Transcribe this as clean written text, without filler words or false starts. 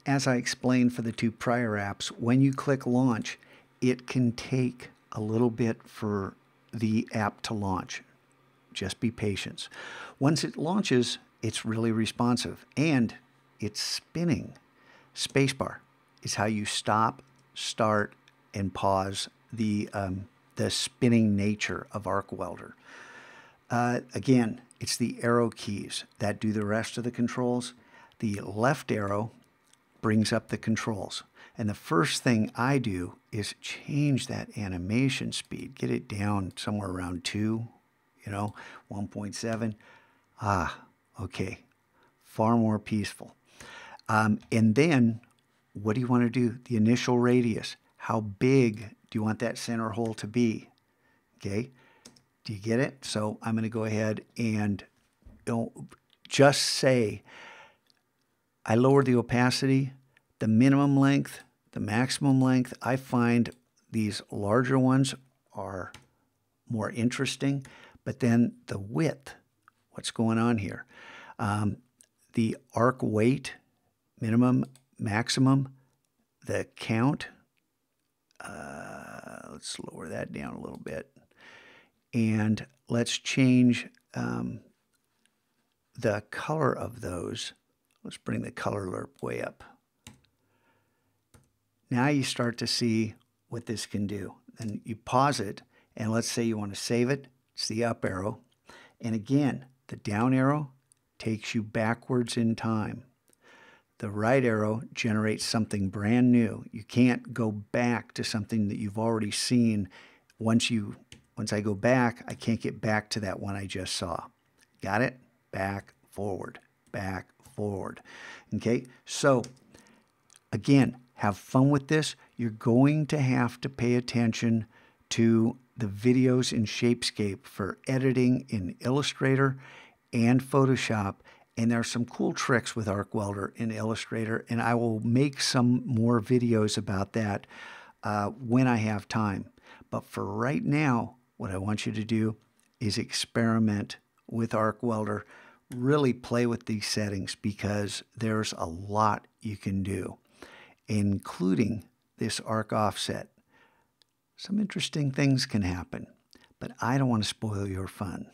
as I explained for the two prior apps, when you click launch, it can take a little bit for the app to launch. Just be patient. Once it launches, it's really responsive and it's spinning. Spacebar is how you stop, start, and pause the spinning nature of ArcWelder. Again, it's the arrow keys that do the rest of the controls. The left arrow brings up the controls. And the first thing I do is change that animation speed, get it down somewhere around 2, 1.7. Okay, far more peaceful. And then what do you want to do? The initial radius. How big do you want that center hole to be? Okay, do you get it? So I'm going to go ahead and just say I lower the opacity, the minimum length, the maximum length. I find these larger ones are more interesting, but then the width, what's going on here? The arc weight, minimum, maximum, the count, let's lower that down a little bit. And let's change the color of those. Let's bring the color lerp way up. Now you start to see what this can do. And you pause it, and let's say you want to save it. It's the up arrow. And again, the down arrow takes you backwards in time. The right arrow generates something brand new. You can't go back to something that you've already seen. Once I go back, I can't get back to that one I just saw. Got it? Back, forward, back, forward. Okay, so again, have fun with this. You're going to have to pay attention to the videos in Shapescape for editing in Illustrator and Photoshop. And there are some cool tricks with ArcWelder in Illustrator, and I will make some more videos about that when I have time. But for right now, what I want you to do is experiment with ArcWelder. Really play with these settings because there's a lot you can do, including this arc offset. Some interesting things can happen, but I don't want to spoil your fun.